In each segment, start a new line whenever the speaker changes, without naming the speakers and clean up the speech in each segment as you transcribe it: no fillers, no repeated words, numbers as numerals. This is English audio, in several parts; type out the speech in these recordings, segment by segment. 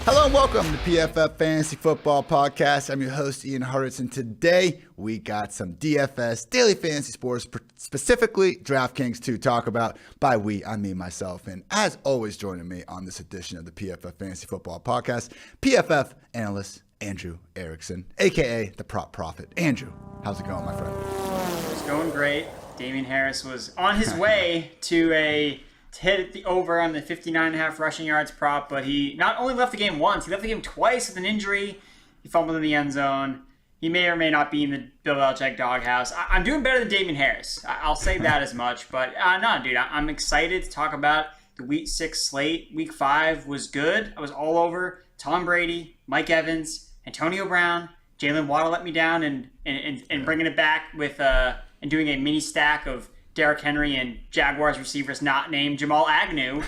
Hello and welcome to PFF Fantasy Football Podcast. I'm your host, Ian Hartitz, and today we got some DFS, daily fantasy sports, specifically DraftKings to talk about. By we, I mean myself. And as always, joining me on this edition of the PFF Fantasy Football Podcast, PFF analyst Andrew Erickson, a.k.a. the Prop Prophet. Andrew, how's it going, my friend?
It's going great. Damian Harris was on his way to hit the over on the 59.5 rushing yards prop, but he not only left the game once, he left the game twice with an injury. He fumbled in the end zone. He may or may not be in the Bill Belichick doghouse. I'm doing better than Damian Harris. I'll say that as much. But no, dude, I'm excited to talk about the Week 6 slate. Week 5 was good. I was all over Tom Brady, Mike Evans, Antonio Brown, Jalen Waddle let me down, and bringing it back with and doing a mini stack of Derrick Henry and Jaguars receivers not named Jamal Agnew.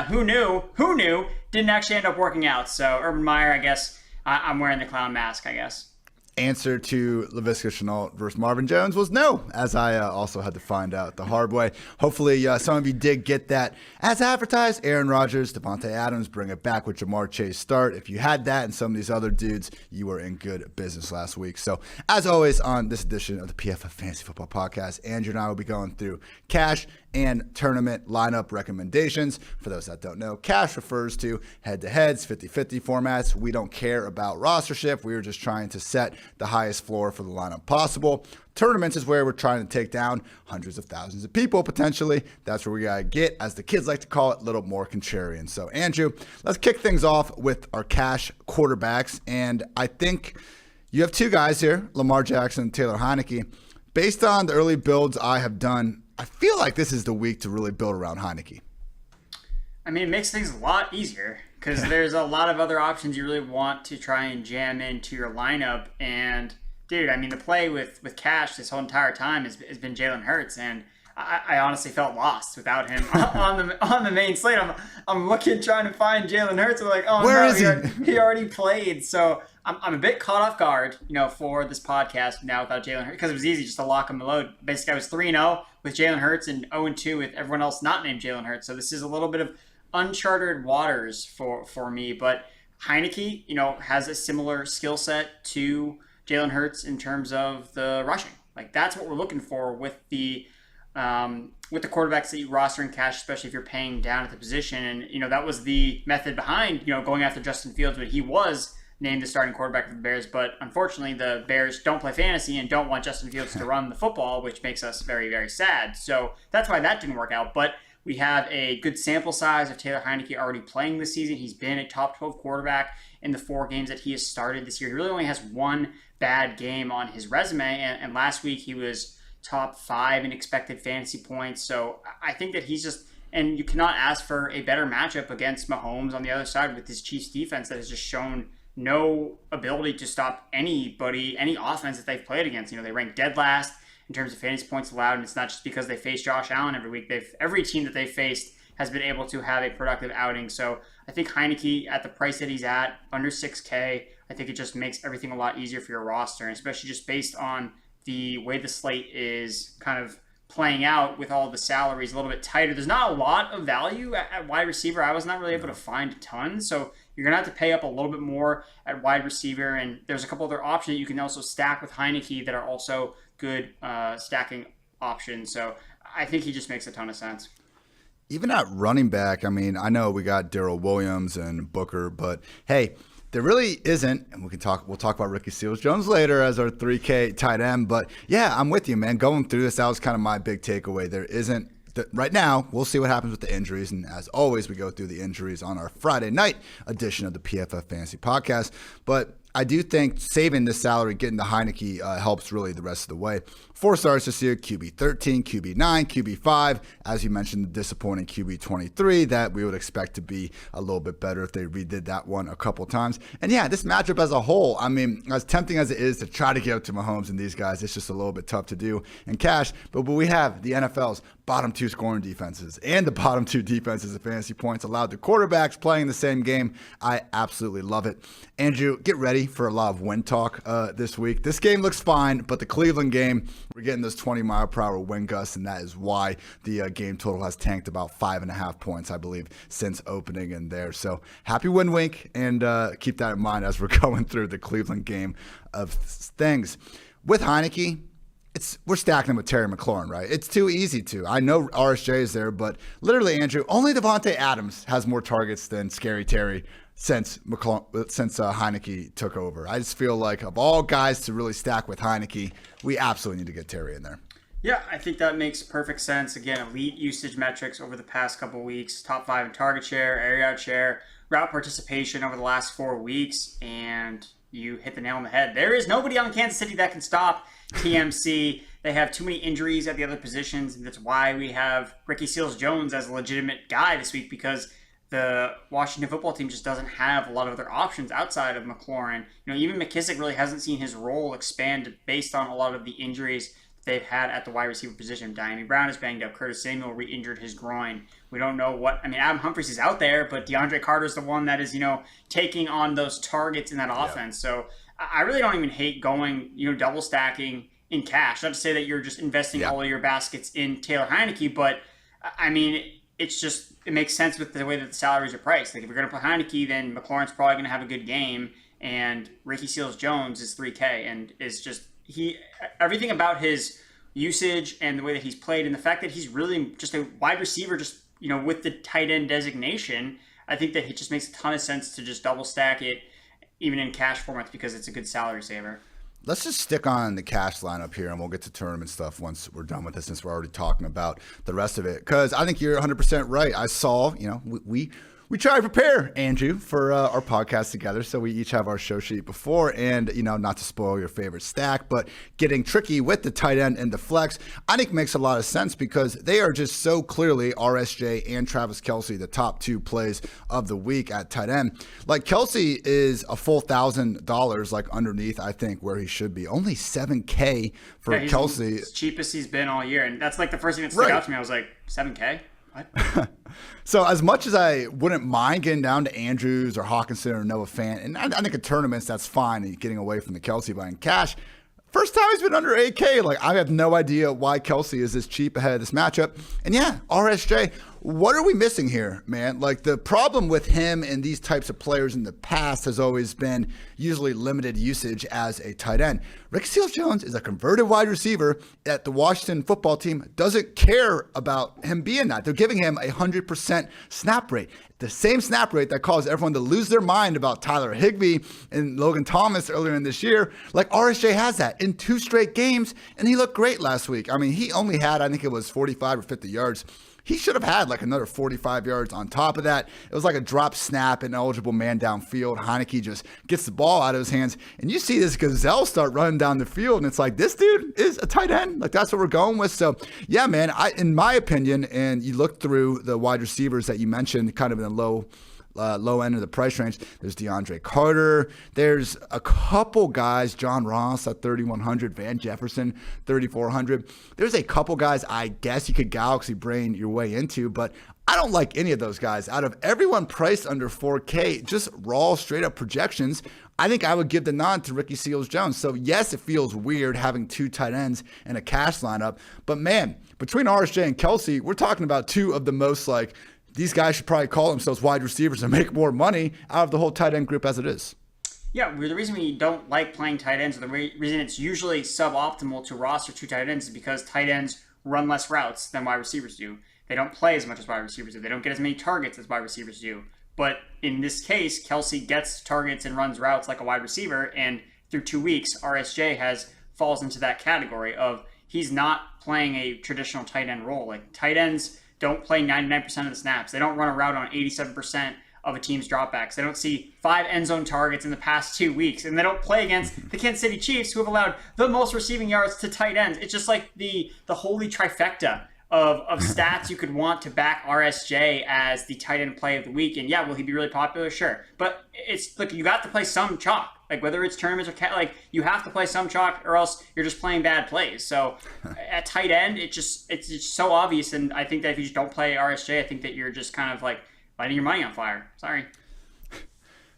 Who knew? Didn't actually end up working out. So Urban Meyer, I guess, I'm wearing the clown mask, I guess.
Answer to Laviska Shenault versus Marvin Jones was no, as I also had to find out the hard way. Hopefully some of you did get that. As advertised, Aaron Rodgers, Devontae Adams, bring it back with Jamar Chase start. If you had that and some of these other dudes, you were in good business last week. So as always on this edition of the PFF Fantasy Football Podcast, Andrew and I will be going through cash and tournament lineup recommendations. For those that don't know, cash refers to head-to-heads, 50-50 formats. We don't care about rostership. We are just trying to set the highest floor for the lineup possible. Tournaments is where we're trying to take down hundreds of thousands of people, potentially. That's where we got to get, as the kids like to call it, a little more contrarian. So, Andrew, let's kick things off with our cash quarterbacks. And I think you have two guys here, Lamar Jackson and Taylor Heinicke. Based on the early builds I have done, I feel like this is the week to really build around Heinicke.
I mean, it makes things a lot easier because there's a lot of other options you really want to try and jam into your lineup. And, dude, I mean, the play with cash this whole entire time has been Jalen Hurts, and I honestly felt lost without him on the main slate. I'm looking, trying to find Jalen Hurts. I'm like, oh,
where
no,
is he?
He already played. So I'm a bit caught off guard, for this podcast now without Jalen Hurts, because it was easy just to lock him load. Basically, I was 3-0 with Jalen Hurts and 0-2 with everyone else not named Jalen Hurts. So this is a little bit of uncharted waters for me. But Heinicke, has a similar skill set to Jalen Hurts in terms of the rushing. Like, that's what we're looking for with the quarterbacks that you roster in cash, especially if you're paying down at the position. And, that was the method behind, going after Justin Fields, but he was named the starting quarterback for the Bears. But unfortunately, the Bears don't play fantasy and don't want Justin Fields to run the football, which makes us very, very sad. So that's why that didn't work out. But we have a good sample size of Taylor Heinicke already playing this season. He's been a top 12 quarterback in the 4 games that he has started this year. He really only has one bad game on his resume. And last week he was top 5 in expected fantasy points. So I think that he's just, and you cannot ask for a better matchup against Mahomes on the other side with this Chiefs defense that has just shown no ability to stop anybody, any offense that they've played against. They rank dead last in terms of fantasy points allowed, and it's not just because they face Josh Allen every week. Every team that they've faced has been able to have a productive outing. So I think Heinicke, at the price that he's at, under 6K, I think it just makes everything a lot easier for your roster, and especially just based on the way the slate is kind of playing out with all the salaries a little bit tighter. There's not a lot of value at wide receiver. I was not really able to find a ton, so you're going to have to pay up a little bit more at wide receiver, and there's a couple other options that you can also stack with Heinicke that are also good stacking options. So I think he just makes a ton of sense.
Even at running back, I mean, I know we got Darrell Williams and Booker, but hey, there really isn't, and we'll talk about Ricky Seals-Jones later as our 3K tight end. But yeah, I'm with you, man. Going through this, that was kind of my big takeaway. There isn't, right now, we'll see what happens with the injuries. And as always, we go through the injuries on our Friday night edition of the PFF Fantasy Podcast. But I do think saving this salary, getting the Heinicke helps really the rest of the way. 4 starts this year, QB 13, QB 9, QB 5. As you mentioned, the disappointing QB 23 that we would expect to be a little bit better if they redid that one a couple times. And yeah, this matchup as a whole, I mean, as tempting as it is to try to get up to Mahomes and these guys, it's just a little bit tough to do in cash. But we have the NFL's bottom 2 scoring defenses and the bottom 2 defenses of fantasy points allowed to quarterbacks playing the same game. I absolutely love it. Andrew, get ready. ready for a lot of wind talk this week. This game looks fine, but the Cleveland game, we're getting those 20-mile-per-hour wind gusts, and that is why the game total has tanked about 5.5 points, I believe, since opening in there. So happy wind wink, and keep that in mind as we're going through the Cleveland game of things. With Heinicke, we're stacking him with Terry McLaurin, right? It's too easy to. I know RSJ is there, but literally, Andrew, only Devontae Adams has more targets than Scary Terry since Heinicke took over. I just feel like of all guys to really stack with Heinicke, we absolutely need to get Terry in there.
Yeah, I think that makes perfect sense. Again, elite usage metrics over the past couple of weeks, top 5 in target share, area out share, route participation over the last 4 weeks, and you hit the nail on the head. There is nobody on Kansas City that can stop TMC. They have too many injuries at the other positions, and that's why we have Ricky Seals-Jones as a legitimate guy this week, because the Washington football team just doesn't have a lot of other options outside of McLaurin. Even McKissic really hasn't seen his role expand based on a lot of the injuries they've had at the wide receiver position. Diami Brown is banged up. Curtis Samuel re-injured his groin. We don't know Adam Humphries is out there, but DeAndre Carter is the one that is, taking on those targets in that offense. So I really don't even hate going, double stacking in cash. Not to say that you're just investing all of your baskets in Taylor Heinicke, but it makes sense with the way that the salaries are priced. Like if you're going to play Heinicke, then McLaurin's probably going to have a good game, and Ricky Seals-Jones is $3K and is just everything about his usage and the way that he's played, and the fact that he's really just a wide receiver, just with the tight end designation. I think that it just makes a ton of sense to just double stack it, even in cash formats, because it's a good salary saver.
Let's just stick on the cash lineup here, and we'll get to tournament stuff once we're done with this, since we're already talking about the rest of it. Because I think you're 100% right. I saw, we try to prepare, Andrew, for our podcast together. So we each have our show sheet before, and, not to spoil your favorite stack, but getting tricky with the tight end and the flex, I think makes a lot of sense, because they are just so clearly RSJ and Travis Kelce, the top 2 plays of the week at tight end. Like Kelce is a full $1,000, like underneath, I think, where he should be. Only $7K for Kelce.
It's cheapest he's been all year. And that's like the first thing that stuck out to me. I was like, $7K? What?
So as much as I wouldn't mind getting down to Andrews or Hawkinson or Noah Fant, and I think in tournaments that's fine, and getting away from the Kelce buying cash, first time he's been under 8K. Like, I have no idea why Kelce is this cheap ahead of this matchup. And yeah, RSJ, what are we missing here, man? Like, the problem with him and these types of players in the past has always been usually limited usage as a tight end. Rick Seals-Jones is a converted wide receiver that the Washington football team doesn't care about him being that. They're giving him 100% snap rate. The same snap rate that caused everyone to lose their mind about Tyler Higbee and Logan Thomas earlier in this year. Like, RSJ has that in 2 straight games, and he looked great last week. I mean, he only had, I think it was 45 or 50 yards. He should have had like another 45 yards on top of that. It was like a drop snap, an eligible man downfield. Heinicke just gets the ball out of his hands, and you see this gazelle start running down the field, and it's like, this dude is a tight end. Like, that's what we're going with. So, yeah, man, in my opinion, and you look through the wide receivers that you mentioned kind of in the low end of the price range, there's DeAndre Carter. There's a couple guys, John Ross at 3,100, Van Jefferson, 3,400. There's a couple guys I guess you could galaxy brain your way into, but I don't like any of those guys. Out of everyone priced under 4K, just raw, straight up projections, I think I would give the nod to Ricky Seals-Jones. So yes, it feels weird having 2 tight ends in a cash lineup, but man, between RSJ and Kelce, we're talking about 2 of the most like, these guys should probably call themselves wide receivers and make more money out of the whole tight end group as it is.
Yeah, the reason we don't like playing tight ends, or the reason it's usually suboptimal to roster 2 tight ends, is because tight ends run less routes than wide receivers do. They don't play as much as wide receivers do. They don't get as many targets as wide receivers do. But in this case, Kelce gets targets and runs routes like a wide receiver, and through 2 weeks, RSJ falls into that category of he's not playing a traditional tight end role. Like, tight ends don't play 99% of the snaps. They don't run a route on 87% of a team's dropbacks. They don't see 5 end zone targets in the past 2 weeks, and they don't play against the Kansas City Chiefs, who have allowed the most receiving yards to tight ends. It's just like the holy trifecta of stats you could want to back RSJ as the tight end play of the week. And yeah, will he be really popular? Sure. But it's like, you got to play some chalk. Like, whether it's tournaments or you have to play some chalk, or else you're just playing bad plays. So at tight end, it's just so obvious. And I think that if you just don't play RSJ, I think that you're just kind of like lighting your money on fire. Sorry.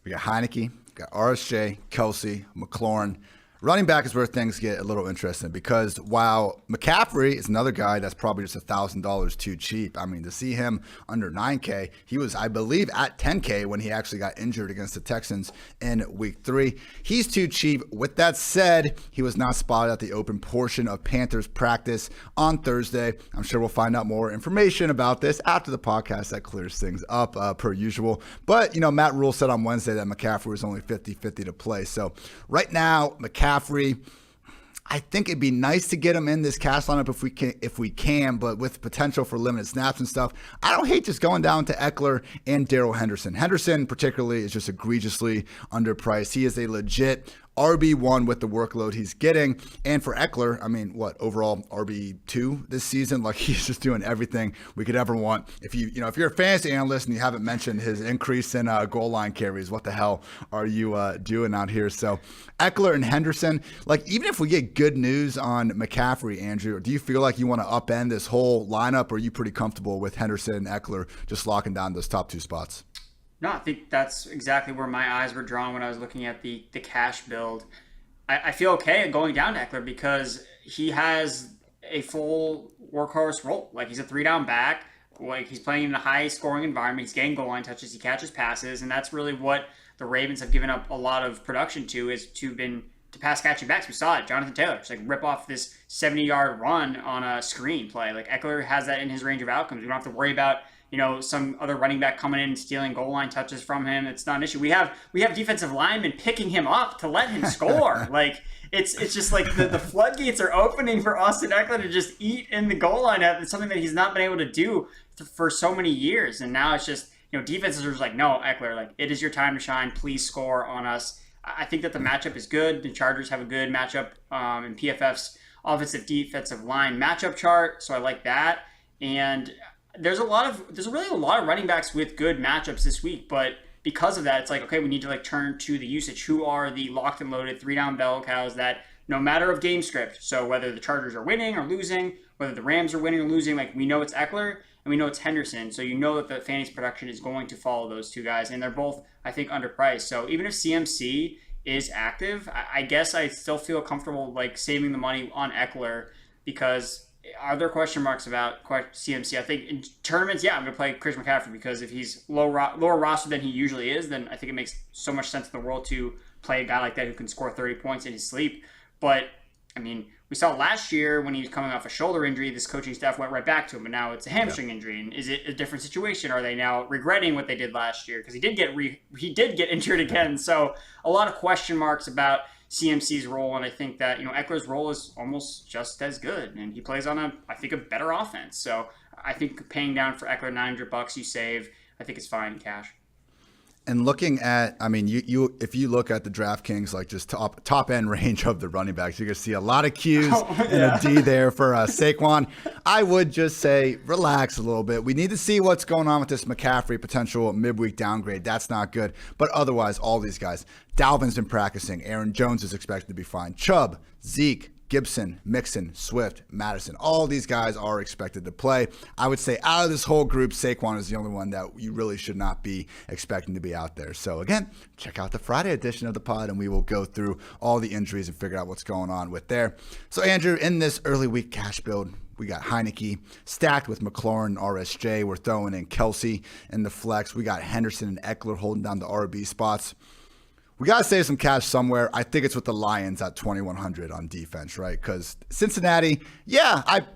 We got Heinicke, got RSJ, Kelsey, McLaurin. Running back is where things get a little interesting because while McCaffrey is another guy that's probably just $1,000 too cheap. I mean, to see him under 9K, he was, I believe, at 10K when he actually got injured against the Texans in week 3. He's too cheap. With that said, he was not spotted at the open portion of Panthers practice on Thursday. I'm sure we'll find out more information about this after the podcast that clears things up per usual. But, Matt Rule said on Wednesday that McCaffrey was only 50-50 to play. So right now, McCaffrey, I think it'd be nice to get him in this cast lineup if we can, but with potential for limited snaps and stuff. I don't hate just going down to Ekeler and Darrell Henderson. Henderson particularly is just egregiously underpriced. He is a legit RB1 with the workload he's getting. And for Ekeler, I mean, overall RB2 this season? Like, he's just doing everything we could ever want. If you're a fantasy analyst and you haven't mentioned his increase in goal line carries, what the hell are you doing out here? So Ekeler and Henderson, like, even if we get good news on McCaffrey, Andrew, do you feel like you want to upend this whole lineup, or are you pretty comfortable with Henderson and Ekeler just locking down those top 2 spots?
No, I think that's exactly where my eyes were drawn when I was looking at the cash build. I feel okay at going down to Ekeler because he has a full workhorse role. Like, he's a 3-down back. Like, he's playing in a high-scoring environment. He's getting goal line touches. He catches passes, and that's really what the Ravens have given up a lot of production to, is to pass catching backs. We saw it. Jonathan Taylor just rip off this 70-yard run on a screen play. Like, Ekeler has that in his range of outcomes. We don't have to worry about some other running back coming in and stealing goal line touches from him. It's not an issue. We have defensive linemen picking him up to let him score. Like, it's just like the floodgates are opening for Austin Ekeler to just eat in the goal line. It's something that he's not been able to do for so many years. And now it's just, defenses are just like, no, Ekeler, like, it is your time to shine. Please score on us. I think that the matchup is good. The Chargers have a good matchup in PFF's offensive defensive line matchup chart. So I like that. And there's really a lot of running backs with good matchups this week, but because of that, it's like, okay, we need to turn to the usage. Who are the locked and loaded 3-down bell cows that, no matter of game script, so whether the Chargers are winning or losing, whether the Rams are winning or losing, we know it's Ekeler and we know it's Henderson, so you know that the fantasy production is going to follow those two guys, and they're both, I think, underpriced. So even if CMC is active, I guess I still feel comfortable saving the money on Ekeler, because are there question marks about CMC? I think in tournaments, I'm going to play Chris McCaffrey, because if he's lower roster than he usually is, then I think it makes so much sense in the world to play a guy like that who can score 30 points in his sleep. But, I mean, we saw last year when he was coming off a shoulder injury, this coaching staff went right back to him, and now it's a hamstring injury. And is it a different situation? Are they now regretting what they did last year? Because he did get injured again. So a lot of question marks about CMC's role, and I think that Ekeler's role is almost just as good, and he plays on a better offense. So I think paying down for Ekeler $900 you save, I think it's fine in cash.
And looking at, I mean, if you look at the DraftKings, just top end range of the running backs, you're going to see a lot of Qs and a D there for Saquon. I would just say relax a little bit. We need to see what's going on with this McCaffrey potential midweek downgrade. That's not good. But otherwise, all these guys. Dalvin's been practicing. Aaron Jones is expected to be fine. Chubb, Zeke, Gibson, Mixon, Swift, Madison, all these guys are expected to play. I would say out of this whole group, Saquon is the only one that you really should not be expecting to be out there. So again, check out the Friday edition of the pod and we will go through all the injuries and figure out what's going on with there. So Andrew, in this early week cash build, we got Heinicke stacked with McLaurin and RSJ. We're throwing in Kelsey in the flex. We got Henderson and Ekeler holding down the RB spots. We got to save some cash somewhere. I think it's with the Lions at 2,100 on defense, right? Because Cincinnati,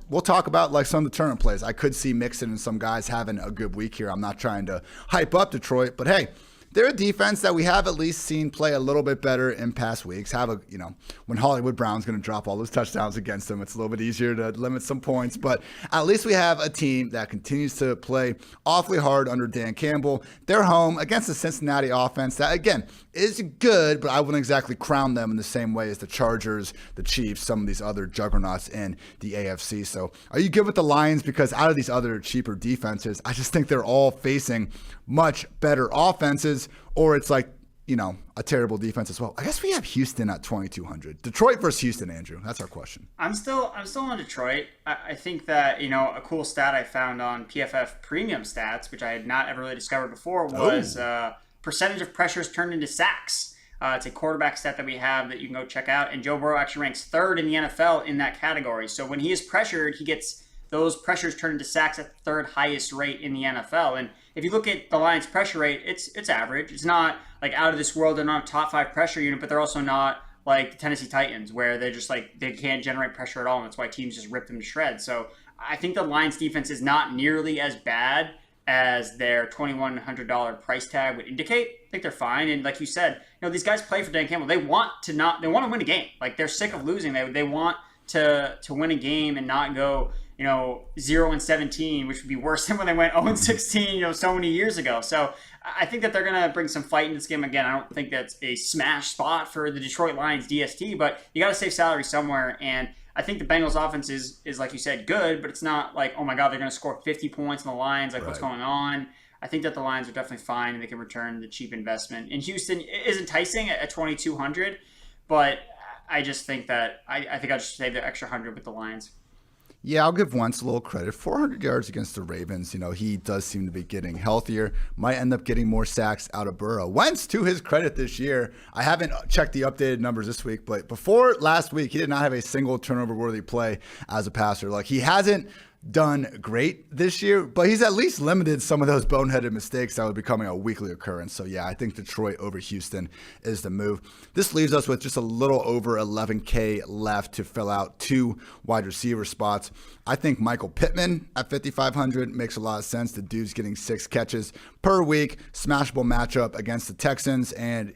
we'll talk about some of the tournament plays. I could see Mixon and some guys having a good week here. I'm not trying to hype up Detroit, but hey, they're a defense that we have at least seen play a little bit better in past weeks. When Hollywood Brown's going to drop all those touchdowns against them, it's a little bit easier to limit some points. But at least we have a team that continues to play awfully hard under Dan Campbell. They're home against the Cincinnati offense that, again, is good, but I wouldn't exactly crown them in the same way as the Chargers, the Chiefs, some of these other juggernauts in the AFC. So are you good with the Lions? Because out of these other cheaper defenses, I just think they're all facing much better offenses, or it's a terrible defense as well. I guess we have Houston at 2,200. Detroit versus Houston, Andrew. That's our question.
I'm still on Detroit. I think that, a cool stat I found on PFF premium stats, which I had not ever really discovered before, was percentage of pressures turned into sacks. It's a quarterback stat that we have that you can go check out. And Joe Burrow actually ranks third in the NFL in that category. So when he is pressured, he gets those pressures turned into sacks at the third highest rate in the NFL. And if you look at the Lions' pressure rate, it's average. It's not like out of this world. They're not a top 5 pressure unit, but they're also not like the Tennessee Titans, where they're just like they can't generate pressure at all, and that's why teams just rip them to shreds. So I think the Lions' defense is not nearly as bad as their $2,100 price tag would indicate. I think they're fine. And like you said, these guys play for Dan Campbell. They want to win a game. Like, they're sick of losing. They want to win a game and not go 0-17, which would be worse than when they went 0-16, so many years ago. So I think that they're going to bring some fight in this game. Again, I don't think that's a smash spot for the Detroit Lions DST, but you got to save salary somewhere. And I think the Bengals offense is like you said, good, but it's not like, oh my God, they're going to score 50 points on the Lions. Like, what's going on? I think that the Lions are definitely fine and they can return the cheap investment. And Houston is enticing at 2,200, but I just think that I think I'll just save the extra 100 with the Lions.
Yeah, I'll give Wentz a little credit. 400 yards against the Ravens. He does seem to be getting healthier. Might end up getting more sacks out of Burrow. Wentz, to his credit this year, I haven't checked the updated numbers this week, but before last week, he did not have a single turnover-worthy play as a passer. Like, he hasn't done great this year, but he's at least limited some of those boneheaded mistakes that were becoming a weekly occurrence. So yeah, I think Detroit over Houston is the move. This leaves us with just a little over 11K left to fill out 2 wide receiver spots. I think Michael Pittman at 5,500 makes a lot of sense. The dude's getting 6 catches per week, smashable matchup against the Texans, and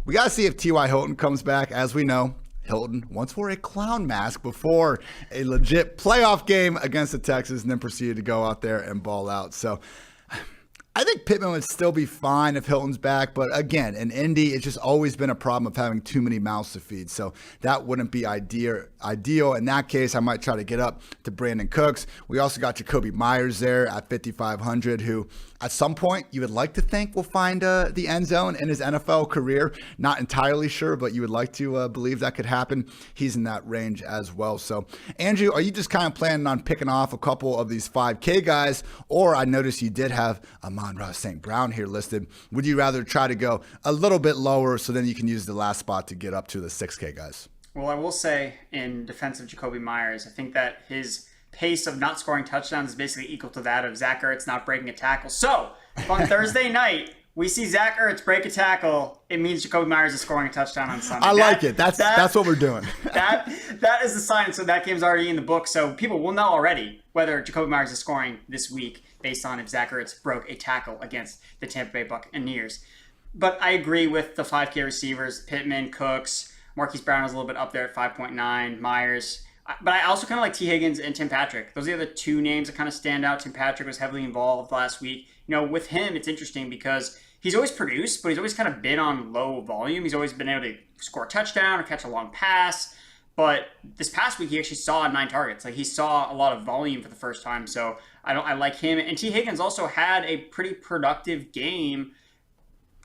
we got to see if T.Y. Hilton comes back. As we know, Hilton once wore a clown mask before a legit playoff game against the Texans and then proceeded to go out there and ball out. So I think Pittman would still be fine if Hilton's back. But again, in Indy, it's just always been a problem of having too many mouths to feed. So that wouldn't be ideal. In that case, I might try to get up to Brandon Cooks. We also got Jacoby Myers there at 5,500, who at some point you would like to think will find the end zone in his NFL career. Not entirely sure, but you would like to believe that could happen. He's in that range as well. So, Andrew, are you just kind of planning on picking off a couple of these 5K guys? Or I noticed you did have Amon-Ra St. Brown here listed. Would you rather try to go a little bit lower so then you can use the last spot to get up to the 6K guys?
Well, I will say in defense of Jacoby Myers, I think that his pace of not scoring touchdowns is basically equal to that of Zach Ertz not breaking a tackle. So, if on Thursday night we see Zach Ertz break a tackle, it means Jacoby Myers is scoring a touchdown on Sunday.
I like it. That's what we're doing.
that is the sign. So that game's already in the book. So people will know already whether Jacoby Myers is scoring this week based on if Zach Ertz broke a tackle against the Tampa Bay Buccaneers. But I agree with the 5K receivers, Pittman, Cooks, Marquise Brown is a little bit up there at 5.9, Myers. But I also kind of like T. Higgins and Tim Patrick. Those are the other 2 names that kind of stand out. Tim Patrick was heavily involved last week. With him, it's interesting because he's always produced, but he's always kind of been on low volume. He's always been able to score a touchdown or catch a long pass. But this past week, he actually saw 9 targets. Like, he saw a lot of volume for the first time. So I like him. And T. Higgins also had a pretty productive game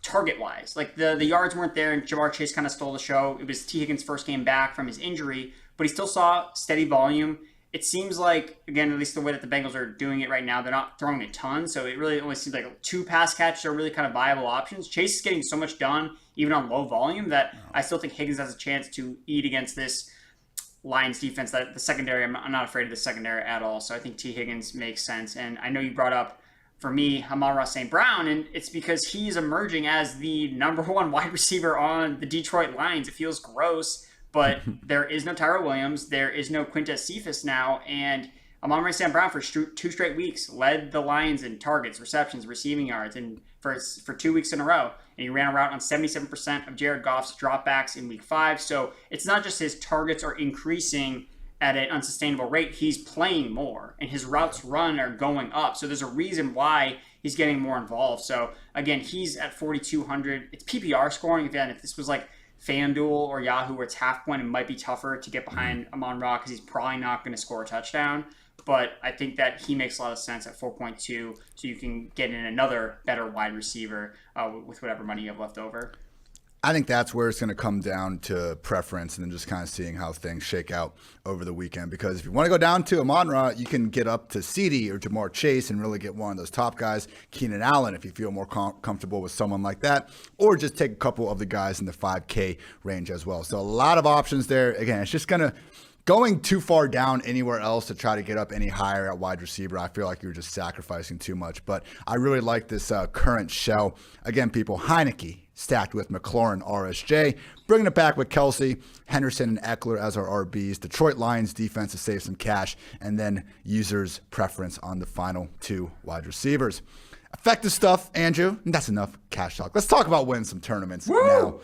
target-wise. Like, the yards weren't there, and Jamar Chase kind of stole the show. It was T. Higgins' first game back from his injury, but he still saw steady volume. It seems like, again, at least the way that the Bengals are doing it right now, they're not throwing a ton, so it really only seems like 2 pass catches are really kind of viable options. Chase is getting so much done, even on low volume, that I still think Higgins has a chance to eat against this Lions defense. That the secondary, I'm not afraid of the secondary at all, so I think T. Higgins makes sense. And I know you brought up, for me, Amon-Ra St. Brown, and it's because he's emerging as the number 1 wide receiver on the Detroit Lions. It feels gross, but there is no Tyrell Williams, there is no Quintez Cephas now, and Amon-Ra St. Brown for 2 straight weeks led the Lions in targets, receptions, receiving yards, and for 2 weeks in a row. And he ran a route on 77% of Jared Goff's dropbacks in week 5. So it's not just his targets are increasing at an unsustainable rate, he's playing more, and his routes run are going up. So there's a reason why he's getting more involved. So again, he's at 4,200. It's PPR scoring. Again, if this was like FanDuel or Yahoo where it's half point, it might be tougher to get behind Amon-Ra because he's probably not going to score a touchdown. But I think that he makes a lot of sense at 4.2, so you can get in another better wide receiver with whatever money you have left over.
I think that's where it's going to come down to preference and then just kind of seeing how things shake out over the weekend. Because if you want to go down to Amon-Ra, you can get up to CeeDee or Jamar Chase and really get one of those top guys. Keenan Allen, if you feel more comfortable with someone like that. Or just take a couple of the guys in the 5K range as well. So a lot of options there. Again, it's just going too far down anywhere else to try to get up any higher at wide receiver, I feel like you're just sacrificing too much. But I really like this current shell. Again, people, Heinicke stacked with McLaurin, RSJ, bringing it back with Kelsey, Henderson, and Ekeler as our RBs. Detroit Lions defense to save some cash, and then users' preference on the final 2 wide receivers. Effective stuff, Andrew. And that's enough cash talk. Let's talk about winning some tournaments now.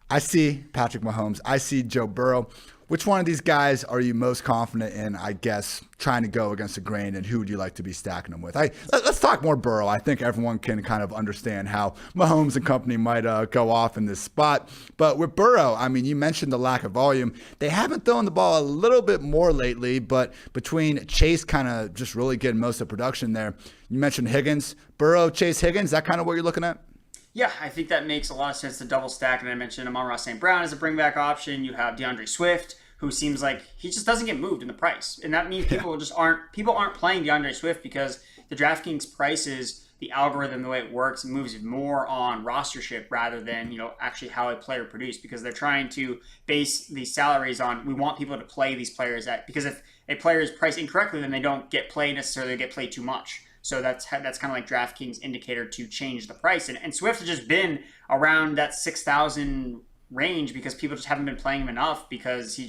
I see Patrick Mahomes. I see Joe Burrow. Which one of these guys are you most confident in, I guess, trying to go against the grain, and who would you like to be stacking them with? Let's talk more Burrow. I think everyone can kind of understand how Mahomes and company might go off in this spot. But with Burrow, I mean, you mentioned the lack of volume. They haven't thrown the ball a little bit more lately, but between Chase kind of just really getting most of the production there, you mentioned Higgins. Burrow, Chase, Higgins, that kind of what you're looking at?
Yeah, I think that makes a lot of sense to double stack. And I mentioned Amon-Ra St. Brown as a bring back option. You have DeAndre Swift, who seems like he just doesn't get moved in the price. And that means people aren't playing DeAndre Swift because the DraftKings prices, the algorithm, the way it works, moves more on rostership rather than, actually how a player produced, because they're trying to base these salaries on, we want people to play these players because if a player is priced incorrectly, then they don't get played necessarily, they get played too much. So that's kind of like DraftKings indicator to change the price. And Swift has just been around that 6,000 range because people just haven't been playing him enough because he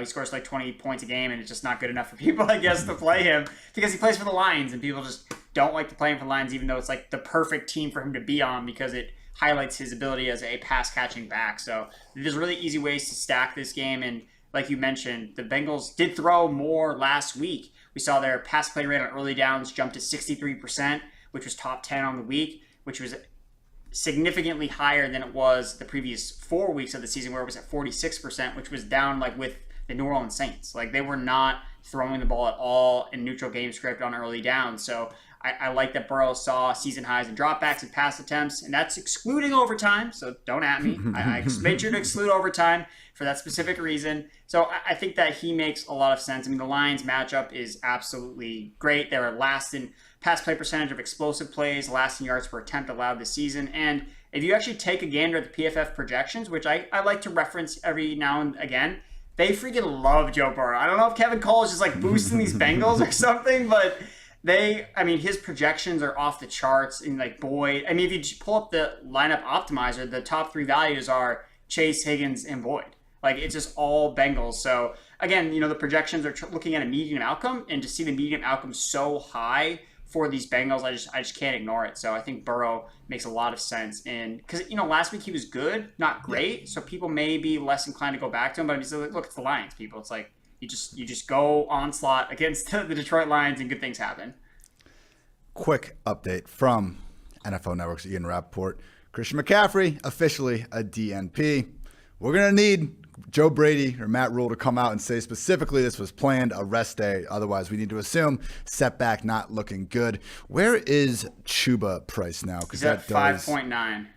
scores like 20 points a game and it's just not good enough for people, I guess, to play him because he plays for the Lions and people just don't like to play him for the Lions, even though it's like the perfect team for him to be on because it highlights his ability as a pass catching back. So there's really easy ways to stack this game. And like you mentioned, the Bengals did throw more last week. We saw their pass play rate on early downs jump to 63%, which was top 10 on the week, which was significantly higher than it was the previous 4 weeks of the season where it was at 46%, which was down like with the New Orleans Saints. Like they were not throwing the ball at all in neutral game script on early downs. So I like that Burrow saw season highs in dropbacks and pass attempts, and that's excluding overtime. So don't at me. I made sure to exclude overtime for that specific reason. So I think that he makes a lot of sense. I mean, the Lions matchup is absolutely great. They were last in pass play percentage of explosive plays, last in yards per attempt allowed this season. And if you actually take a gander at the PFF projections, which I like to reference every now and again, they freaking love Joe Burrow. I don't know if Kevin Cole is just like boosting these Bengals or something, but his projections are off the charts. And like Boyd, if you pull up the lineup optimizer, the top 3 values are Chase, Higgins, and Boyd. Like it's just all Bengals. So again, the projections are looking at a median outcome, and to see the median outcome so high for these Bengals, I just can't ignore it. So I think Burrow makes a lot of sense. And because last week he was good, not great, so people may be less inclined to go back to him. But look, it's the Lions, people. It's like you just go onslaught against the Detroit Lions, and good things happen.
Quick update from NFL Network's Ian Rapoport. Christian McCaffrey officially a DNP. We're gonna need Joe Brady or Matt Rule to come out and say specifically this was planned, a rest day. Otherwise, we need to assume setback, not looking good. Where is Chuba price now?
He's at 5.9.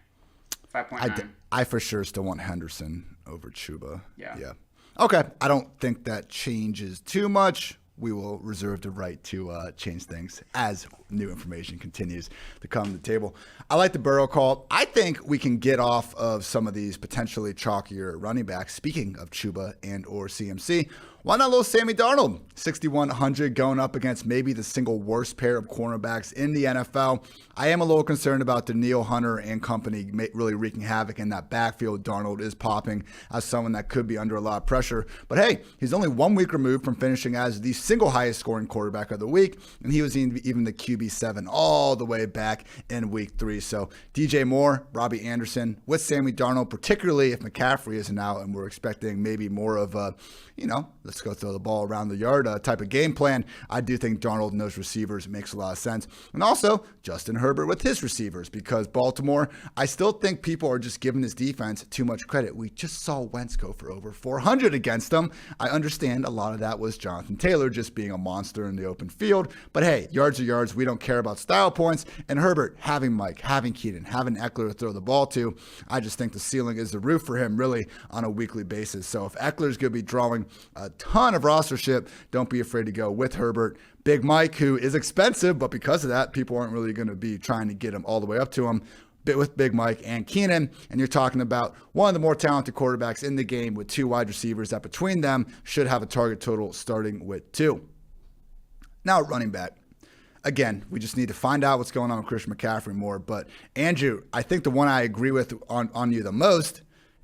5.9.
I for sure still want Henderson over Chuba.
Yeah.
Okay. I don't think that changes too much. We will reserve the right to change things as new information continues to come to the table. I like the Burrow call. I think we can get off of some of these potentially chalkier running backs. Speaking of Chuba and or CMC, why not little Sammy Darnold? 6,100 going up against maybe the single worst pair of cornerbacks in the NFL. I am a little concerned about Danielle Hunter and company really wreaking havoc in that backfield. Darnold is popping as someone that could be under a lot of pressure. But hey, he's only 1 week removed from finishing as the single highest scoring quarterback of the week. And he was even the QB7 all the way back in week 3. So DJ Moore, Robby Anderson with Sammy Darnold, particularly if McCaffrey isn't out and we're expecting maybe more of a, the let's go throw the ball around the yard type of game plan, I do think Darnold and those receivers makes a lot of sense. And also Justin Herbert with his receivers, because Baltimore, I still think people are just giving this defense too much credit. We just saw Wentz go for over 400 against them. I understand a lot of that was Jonathan Taylor just being a monster in the open field, but hey, yards are yards. We don't care about style points. And Herbert, having Mike, having Keenan, having Ekeler to throw the ball to, I just think the ceiling is the roof for him really on a weekly basis. So if Eckler's going to be drawing a ton of rostership, don't be afraid to go with Herbert. Big Mike, who is expensive, but because of that, people aren't really going to be trying to get him all the way up to him. With Big Mike and Keenan, and you're talking about one of the more talented quarterbacks in the game with 2 wide receivers that between them should have a target total starting with 2. Now running back. Again, we just need to find out what's going on with Christian McCaffrey more. But Andrew, I think the one I agree with on you the most,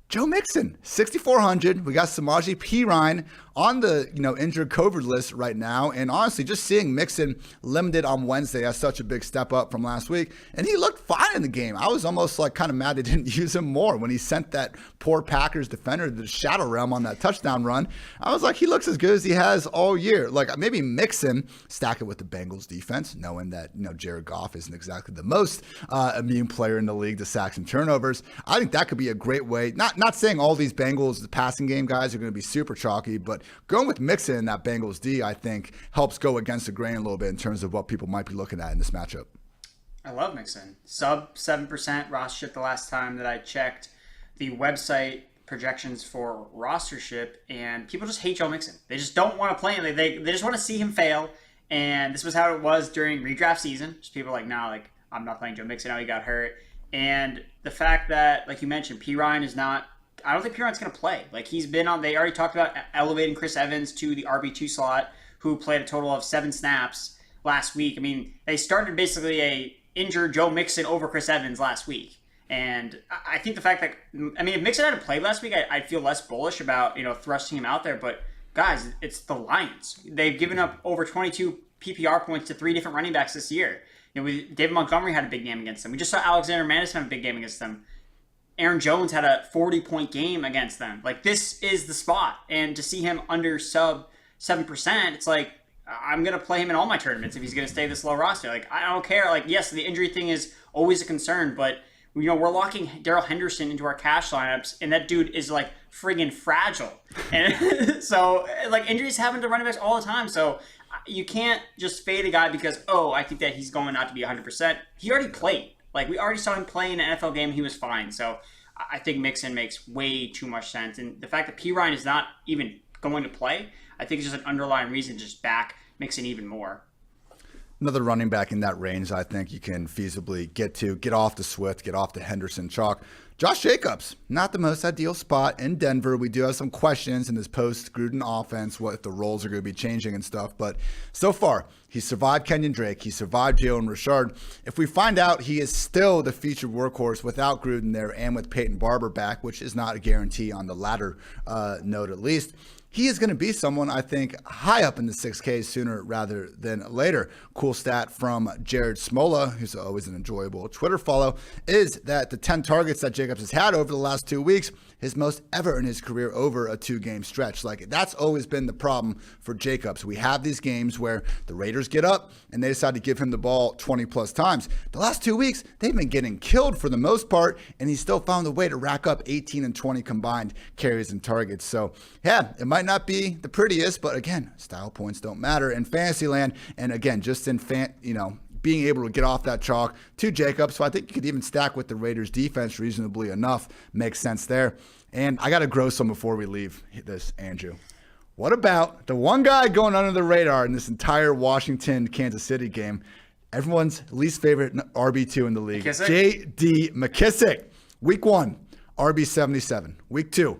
Joe Mixon, 6,400. We got Samaje Perine on the injured COVID list right now, and honestly, just seeing Mixon limited on Wednesday as such a big step up from last week, and he looked fine in the game. I was almost kind of mad they didn't use him more when he sent that poor Packers defender to the shadow realm on that touchdown run. I was like, he looks as good as he has all year. Maybe Mixon, stack it with the Bengals defense, knowing that Jared Goff isn't exactly the most immune player in the league to sacks and turnovers. I think that could be a great way. Not saying all these Bengals, the passing game guys, are going to be super chalky, but going with Mixon in that Bengals D, I think, helps go against the grain a little bit in terms of what people might be looking at in this matchup.
I love Mixon. Sub 7% rostership the last time that I checked the website projections for rostership, and people just hate Joe Mixon. They just don't want to play him. They just want to see him fail, and this was how it was during redraft season. Just people are like, nah, I'm not playing Joe Mixon now, he got hurt. And the fact that, like you mentioned, Perine is not, I don't think Perine's going to play. He's been on, they already talked about elevating Chris Evans to the RB2 slot, who played a total of 7 snaps last week. I mean, they started basically a injured Joe Mixon over Chris Evans last week. And I think the fact that, if Mixon hadn't played last week, I'd feel less bullish about, thrusting him out there. But guys, it's the Lions. They've given up over 22 PPR points to 3 different running backs this year. David Montgomery had a big game against them. We just saw Alexander Madison have a big game against them. Aaron Jones had a 40-point game against them. This is the spot. And to see him under sub 7%, it's I'm going to play him in all my tournaments if he's going to stay this low roster. I don't care. Yes, the injury thing is always a concern, but we're locking Darrell Henderson into our cash lineups, and that dude is friggin' fragile. And so injuries happen to running backs all the time. So you can't just fade a guy because, I think that he's going not to be 100%. He already played. We already saw him play in an NFL game. He was fine. So I think Mixon makes way too much sense. And the fact that Perine is not even going to play, I think is just an underlying reason to just back Mixon even more.
Another running back in that range I think you can feasibly get off the Swift, get off the Henderson chalk. Josh Jacobs, not the most ideal spot in Denver. We do have some questions in this post-Gruden offense, what if the roles are going to be changing and stuff. But so far, he survived Kenyon Drake. He survived Jalen Richard. If we find out he is still the featured workhorse without Gruden there and with Peyton Barber back, which is not a guarantee on the latter note at least, he is going to be someone, I think, high up in the 6Ks sooner rather than later. Cool stat from Jared Smola, who's always an enjoyable Twitter follow, is that the 10 targets that Jacobs has had over the last 2 weeks, his most ever in his career over a 2-game stretch. That's always been the problem for Jacobs. We have these games where the Raiders get up and they decide to give him the ball 20 plus times. The last 2 weeks, they've been getting killed for the most part, and he still found a way to rack up 18 and 20 combined carries and targets. So yeah, it might not be the prettiest, but again, style points don't matter in fantasy land. And again, just in being able to get off that chalk to Jacobs. So I think you could even stack with the Raiders defense reasonably enough. Makes sense there. And I got to grow some before we leave this, Andrew. What about the one guy going under the radar in this entire Washington-Kansas City game? Everyone's least favorite RB2 in the league.
McKissic?
J.D. McKissic. Week 1, RB77. Week 2,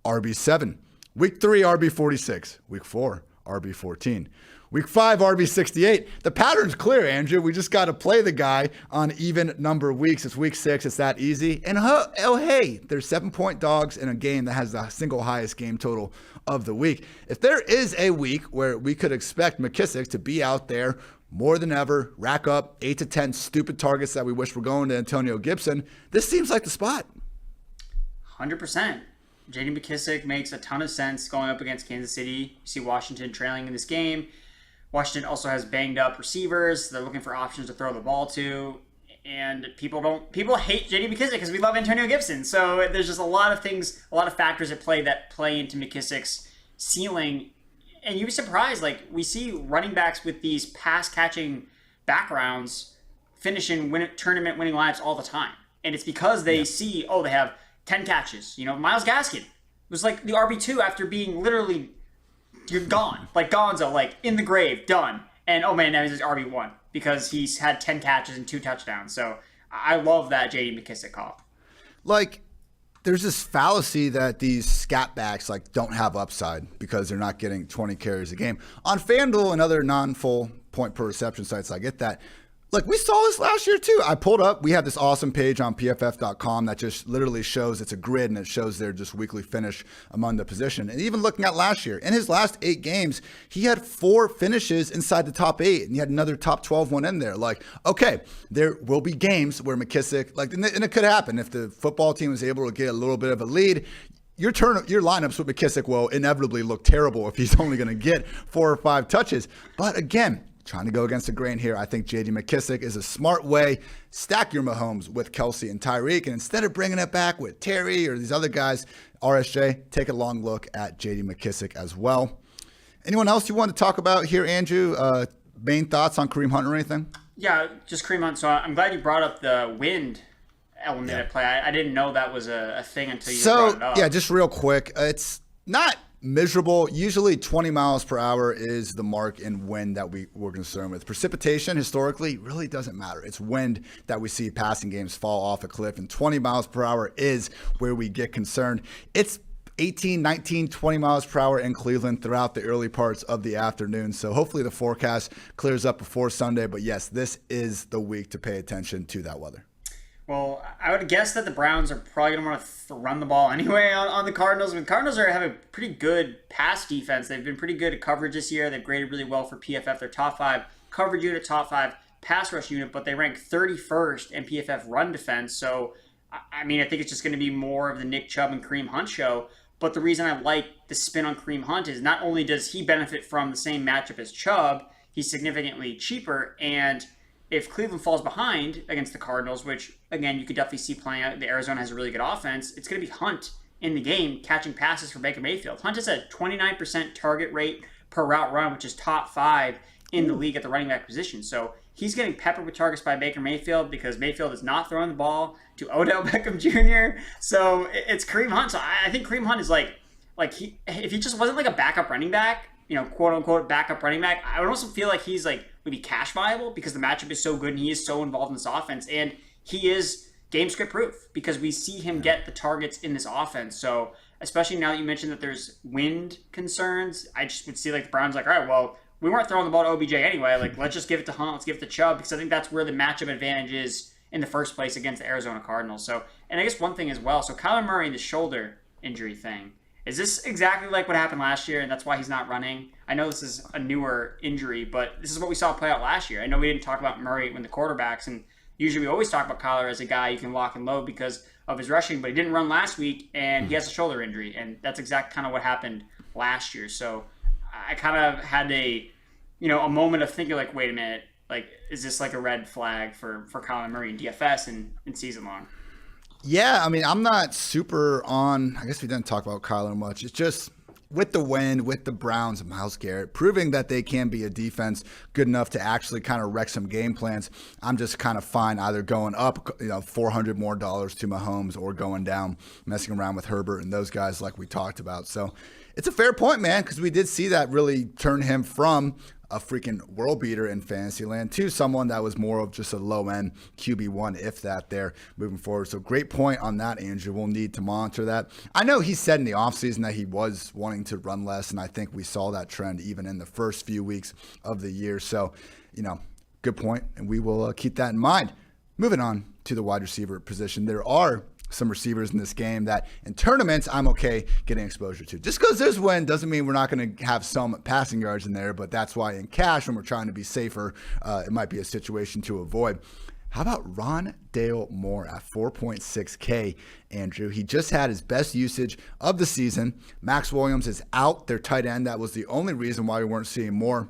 RB7. Week 3, RB46. Week 4, RB14. Week 5, RB68. The pattern's clear, Andrew. We just got to play the guy on even number of weeks. It's week 6. It's that easy. And hey, there's 7-point dogs in a game that has the single highest game total of the week. If there is a week where we could expect McKissic to be out there more than ever, rack up 8 to 10 stupid targets that we wish were going to Antonio Gibson, this seems like the spot.
100%. J.D. McKissic makes a ton of sense going up against Kansas City. You see Washington trailing in this game. Washington also has banged up receivers. They're looking for options to throw the ball to. And people hate J.D. McKissic because we love Antonio Gibson. So there's just a lot of things, a lot of factors at play that play into McKissic's ceiling. And you'd be surprised, like, we see running backs with these pass-catching backgrounds finish in tournament winning lineups all the time. And it's because they see, they have 10 catches. Myles Gaskin was like the RB2 after being literally, you're gone. Like Gonzo, like in the grave, done. And oh man, now he's RB1 because he's had 10 catches and 2 touchdowns. So I love that J.D. McKissic call.
Like, there's this fallacy that these scat backs don't have upside because they're not getting 20 carries a game. On FanDuel and other non-full point per reception sites, I get that. Look, we saw this last year too. I pulled up, we have this awesome page on PFF.com that just literally shows, it's a grid and it shows their just weekly finish among the position. And even looking at last year, in his last 8 games, he had 4 finishes inside the top 8 and he had another top 12 one in there. Like, okay, there will be games where McKissic, and it could happen if the football team is able to get a little bit of a lead. Your lineups with McKissic will inevitably look terrible if he's only going to get 4 or 5 touches. But again, trying to go against the grain here, I think J.D. McKissic is a smart way. Stack your Mahomes with Kelsey and Tyreek, and instead of bringing it back with Terry or these other guys, RSJ, take a long look at J.D. McKissic as well. Anyone else you want to talk about here, Andrew? Main thoughts on Kareem Hunt or anything?
Yeah, just Kareem Hunt. So I'm glad you brought up the wind element at play. I didn't know that was a thing until you brought it up.
Yeah, just real quick. It's not miserable. Usually 20 miles per hour is the mark in wind that we're concerned with. Precipitation historically really doesn't matter. It's wind that we see passing games fall off a cliff, and 20 miles per hour is where we get concerned. It's 18, 19, 20 miles per hour in Cleveland throughout the early parts of the afternoon. So hopefully the forecast clears up before Sunday. But yes, this is the week to pay attention to that weather.
Well, I would guess that the Browns are probably going to want to run the ball anyway on the Cardinals. I mean, the Cardinals have a pretty good pass defense. They've been pretty good at coverage this year. They've graded really well for PFF. They're top 5 coverage unit, top 5 pass rush unit, but they rank 31st in PFF run defense. So, I mean, I think it's just going to be more of the Nick Chubb and Kareem Hunt show. But the reason I like the spin on Kareem Hunt is not only does he benefit from the same matchup as Chubb, he's significantly cheaper, and if Cleveland falls behind against the Cardinals, which, again, you could definitely see playing out, the Arizona has a really good offense, it's going to be Hunt in the game catching passes for Baker Mayfield. Hunt has a 29% target rate per route run, which is top 5 in the league at the running back position. So he's getting peppered with targets by Baker Mayfield because Mayfield is not throwing the ball to Odell Beckham Jr. So it's Kareem Hunt. So I think Kareem Hunt is if he just wasn't like a backup running back, quote unquote backup running back, I would also feel like he's would be cash viable because the matchup is so good and he is so involved in this offense, and he is game script proof because we see him get the targets in this offense. So especially now that you mentioned that there's wind concerns, I just would see the Browns all right, well, we weren't throwing the ball to OBJ anyway. Let's just give it to Hunt, let's give it to Chubb, because I think that's where the matchup advantage is in the first place against the Arizona Cardinals. So, and I guess one thing as well, so Kyler Murray and the shoulder injury thing, is this exactly like what happened last year, and that's why he's not running? I know this is a newer injury, but this is what we saw play out last year. I know we didn't talk about Murray when the quarterbacks, and usually we always talk about Kyler as a guy you can lock and load because of his rushing, but he didn't run last week, and he has a shoulder injury, and that's exactly kind of what happened last year. So I kind of had a moment of thinking, wait a minute, is this a red flag for Kyler Murray in DFS and season long?
Yeah, I mean, I'm not super on, I guess we didn't talk about Kyler much. It's just with the wind, with the Browns and Myles Garrett, proving that they can be a defense good enough to actually kind of wreck some game plans. I'm just kind of fine either going up, $400 more to Mahomes, or going down, messing around with Herbert and those guys like we talked about. So it's a fair point, man, because we did see that really turn him from a freaking world beater in fantasy land to someone that was more of just a low-end QB1, if that, there moving forward. So great point on that, Andrew. We'll need to monitor that. I know he said in the offseason that he was wanting to run less, and I think we saw that trend even in the first few weeks of the year. So, good point, and we will keep that in mind. Moving on to the wide receiver position, there are some receivers in this game that in tournaments I'm okay getting exposure to. Just because there's wind doesn't mean we're not going to have some passing yards in there, but that's why in cash, when we're trying to be safer, it might be a situation to avoid. How about Rondale Moore at 4.6K, Andrew? He just had his best usage of the season. Max Williams is out, their tight end. That was the only reason why we weren't seeing more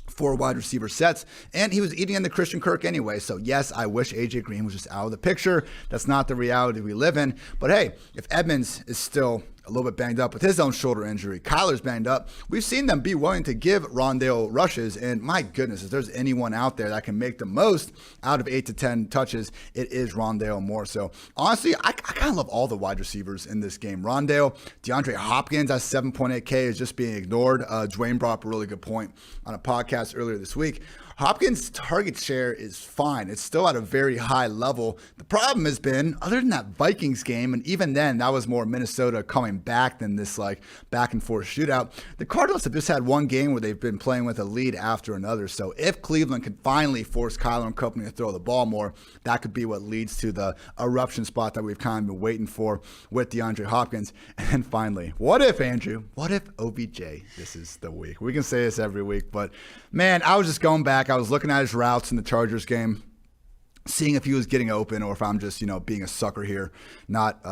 4 wide receiver sets, and he was eating into Christian Kirk anyway. So yes, I wish AJ Green was just out of the picture. That's not the reality we live in. But hey, if Edmonds is still a little bit banged up with his own shoulder injury, Kyler's banged up, we've seen them be willing to give Rondale rushes, and my goodness, if there's anyone out there that can make the most out of 8 to 10 touches, it is Rondale Moore. So honestly, I kind of love all the wide receivers in this game. Rondale, DeAndre Hopkins at 7.8K is just being ignored. Dwayne brought up a really good point on a podcast earlier this week. Hopkins' target share is fine. It's still at a very high level. The problem has been, other than that Vikings game, and even then, that was more Minnesota coming back than this like back and forth shootout. The Cardinals have just had one game where they've been playing with a lead after another. So if Cleveland can finally force Kyler and company to throw the ball more, that could be what leads to the eruption spot that we've kind of been waiting for with DeAndre Hopkins. And finally, what if, Andrew? What if OBJ? This is the week. We can say this every week, but man, I was just going back. I was looking at his routes in the Chargers game, seeing if he was getting open or if I'm just, being a sucker here, not,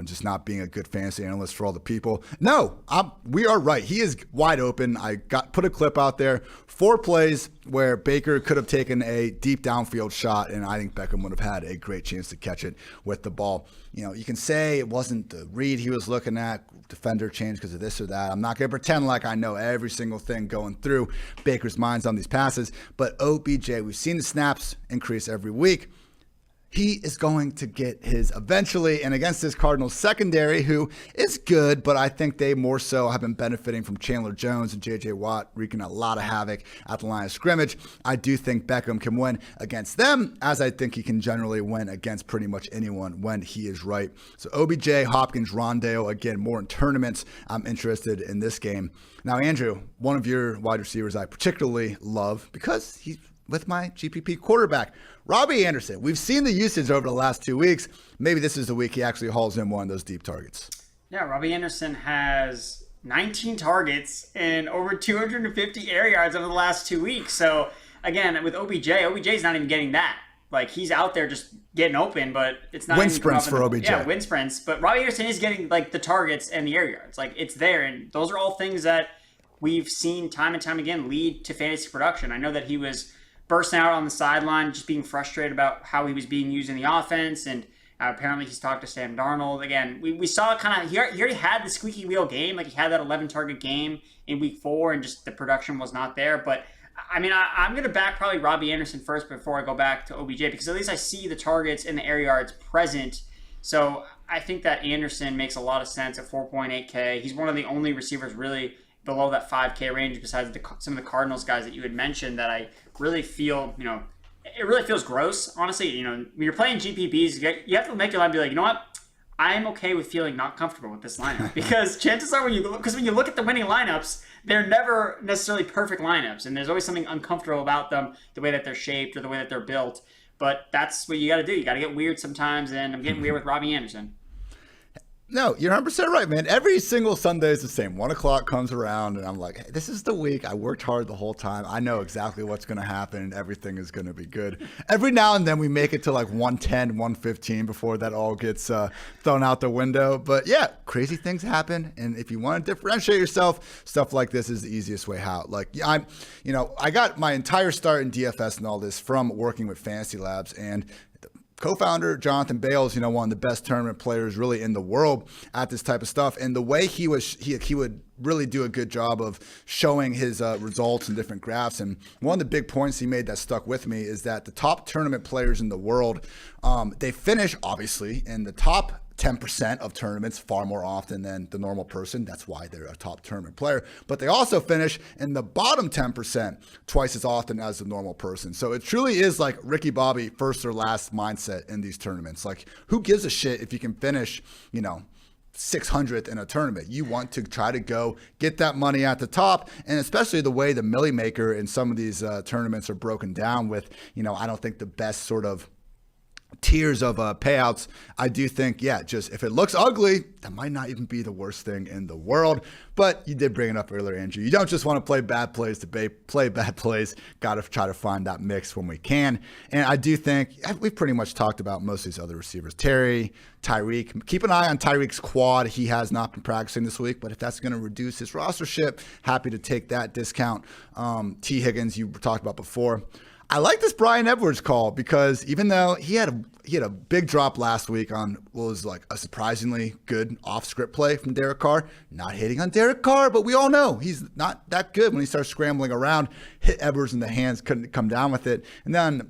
just not being a good fantasy analyst for all the people. No, we are right. He is wide open. I put a clip out there, 4 plays where Baker could have taken a deep downfield shot, and I think Beckham would have had a great chance to catch it with the ball. You can say it wasn't the read he was looking at, defender change because of this or that. I'm not going to pretend like I know every single thing going through Baker's minds on these passes, but OBJ, we've seen the snaps increase every week. He is going to get his eventually, and against this Cardinals secondary, who is good, but I think they more so have been benefiting from Chandler Jones and J.J. Watt wreaking a lot of havoc at the line of scrimmage. I do think Beckham can win against them, as I think he can generally win against pretty much anyone when he is right. So OBJ, Hopkins, Rondale, again, more in tournaments. I'm interested in this game. Now, Andrew, one of your wide receivers I particularly love because he's with my GPP quarterback, Robby Anderson. We've seen the usage over the last 2 weeks. Maybe this is the week he actually hauls in one of those deep targets.
Yeah, Robby Anderson has 19 targets and over 250 air yards over the last 2 weeks. So again, with OBJ's not even getting that. Like, he's out there just getting open, but it's not
wind sprints for OBJ.
Yeah, wind sprints. But Robby Anderson is getting like the targets and the air yards. Like, it's there, and those are all things that we've seen time and time again lead to fantasy production. I know that he was bursting out on the sideline, just being frustrated about how he was being used in the offense, and apparently he's talked to Sam Darnold. Again, we saw kind of, he already had the squeaky wheel game, like he had that 11-target game in week 4, and just the production was not there. But, I mean, I'm going to back probably Robby Anderson first before I go back to OBJ, because at least I see the targets and the air yards present. So I think that Anderson makes a lot of sense at 4.8K. He's one of the only receivers really below that 5K range, besides some of the Cardinals guys that you had mentioned, that I really feel, it really feels gross, honestly. When you're playing GPPs, you have to make your line be like, you know what? I'm okay with feeling not comfortable with this lineup, because chances are when you look at the winning lineups, they're never necessarily perfect lineups, and there's always something uncomfortable about them, the way that they're shaped or the way that they're built. But that's what you got to do. You got to get weird sometimes, and I'm getting weird with Robby Anderson.
No, you're 100% right, man. Every single Sunday is the same. 1 o'clock comes around, and I'm like, hey, this is the week. I worked hard the whole time. I know exactly what's going to happen, and everything is going to be good. Every now and then we make it to like 110, 115 before that all gets thrown out the window. But yeah, crazy things happen, and if you want to differentiate yourself, stuff like this is the easiest way out. Like, I got my entire start in DFS and all this from working with Fantasy Labs, and co-founder Jonathan Bales, one of the best tournament players really in the world at this type of stuff. And the way he would really do a good job of showing his results in different graphs. And one of the big points he made that stuck with me is that the top tournament players in the world, they finish obviously in the top 10% of tournaments far more often than the normal person. That's why they're a top tournament player. But they also finish in the bottom 10% twice as often as the normal person. So it truly is like Ricky Bobby first or last mindset in these tournaments. Like, who gives a shit if you can finish, 600th in a tournament? You want to try to go get that money at the top, and especially the way the Millie Maker in some of these tournaments are broken down with, I don't think the best sort of tiers of payouts, I do think, just if it looks ugly, that might not even be the worst thing in the world. But you did bring it up earlier, Andrew. You don't just want to play bad plays to play bad plays. Got to try to find that mix when we can. And I do think we've pretty much talked about most of these other receivers. Terry, Tyreek. Keep an eye on Tyreek's quad. He has not been practicing this week, but if that's going to reduce his rostership, happy to take that discount. T. Higgins, you talked about before. I like this Bryan Edwards call because even though he had a big drop last week on what was like a surprisingly good off-script play from Derek Carr, not hitting on Derek Carr, but we all know he's not that good when he starts scrambling around, hit Edwards in the hands, couldn't come down with it. And then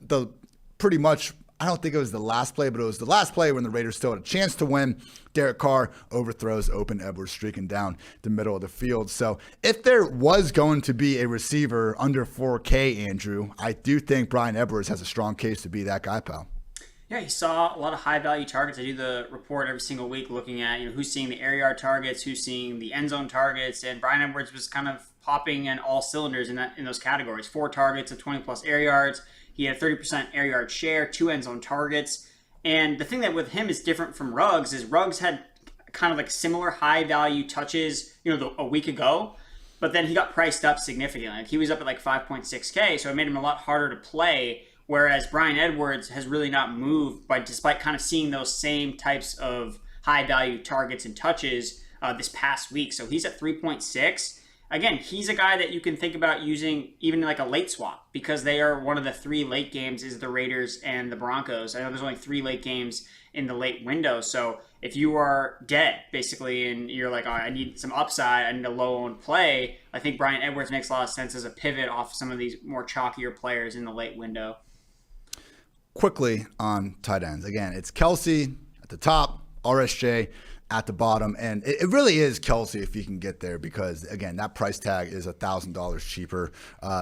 pretty much, I don't think it was the last play, but it was the last play when the Raiders still had a chance to win. Derek Carr overthrows open Edwards streaking down the middle of the field. So if there was going to be a receiver under 4K, Andrew, I do think Bryan Edwards has a strong case to be that guy, pal.
Yeah, he saw a lot of high-value targets. I do the report every single week looking at who's seeing the air yard targets, who's seeing the end zone targets, and Bryan Edwards was kind of popping in all cylinders in those categories. 4 targets of 20-plus air yards. He had a 30% air yard share, 2 end zone targets. And the thing that with him is different from Ruggs is Ruggs had kind of like similar high-value touches a week ago, but then he got priced up significantly. Like he was up at like 5.6K, so it made him a lot harder to play. Whereas Bryan Edwards has really not moved, despite kind of seeing those same types of high-value targets and touches this past week. So he's at 3.6. Again, he's a guy that you can think about using even like a late swap because they are one of the 3 late games is the Raiders and the Broncos. I know there's only 3 late games in the late window. So if you are dead, basically, and you're like, I need some upside, I need a low-owned play, I think Bryan Edwards makes a lot of sense as a pivot off some of these more chalkier players in the late window.
Quickly on tight ends. Again, it's Kelce at the top, RSJ at the bottom, and it really is Kelce if you can get there because, again, that price tag is $1,000 cheaper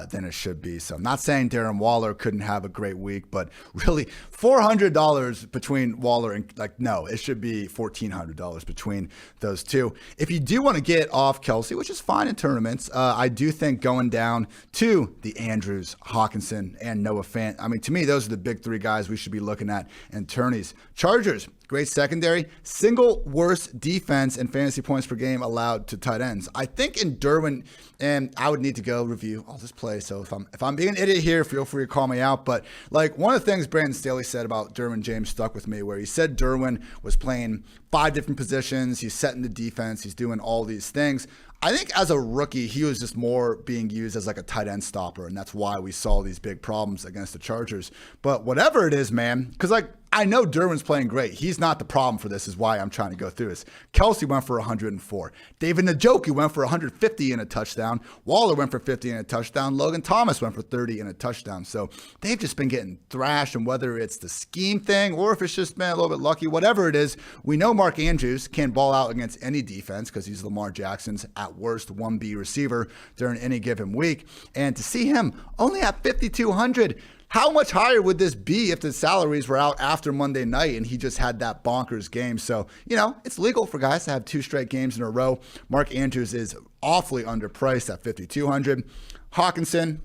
than it should be. So I'm not saying Darren Waller couldn't have a great week, but really $400 between Waller and, no, it should be $1,400 between those two. If you do want to get off Kelce, which is fine in tournaments, I do think going down to the Andrews, Hawkinson, and Noah Fant, I mean, to me, those are the big 3 guys we should be looking at in tourneys. Chargers, great secondary, single worst defense and fantasy points per game allowed to tight ends. I think in Derwin, and I would need to go review all this play. So if I'm being an idiot here, feel free to call me out. But one of the things Brandon Staley said about Derwin James stuck with me, where he said Derwin was playing 5 different positions. He's setting the defense. He's doing all these things. I think as a rookie, he was just more being used as like a tight end stopper, and that's why we saw these big problems against the Chargers. But whatever it is, man, because I know Derwin's playing great. He's not the problem for this, is why I'm trying to go through this. Kelce went for 104. David Njoku went for 150 and a touchdown. Waller went for 50 and a touchdown. Logan Thomas went for 30 and a touchdown. So they've just been getting thrashed, and whether it's the scheme thing or if it's just been a little bit lucky, whatever it is, we know Mark Andrews can ball out against any defense because he's Lamar Jackson's at worst 1B receiver during any given week. And to see him only at 5,200, how much higher would this be if the salaries were out after Monday night and he just had that bonkers game? So, it's legal for guys to have 2 straight games in a row. Mark Andrews is awfully underpriced at 5,200. Hawkinson,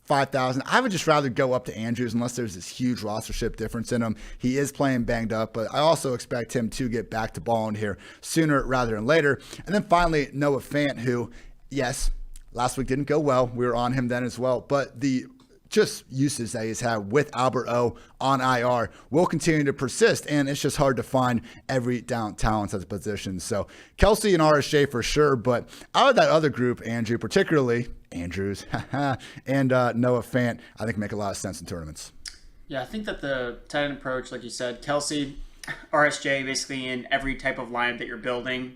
5,000. I would just rather go up to Andrews unless there's this huge rostership difference in him. He is playing banged up, but I also expect him to get back to balling here sooner rather than later. And then finally, Noah Fant, who, yes, last week didn't go well. We were on him then as well, but the just uses that he's had with Albert O on IR will continue to persist, and it's just hard to find every down talent at the position. So Kelce and RSJ for sure, but out of that other group, Andrew, particularly Andrews and Noah Fant, I think make a lot of sense in tournaments.
Yeah, I think that the tight end approach, like you said, Kelce, RSJ, basically in every type of lineup that you're building,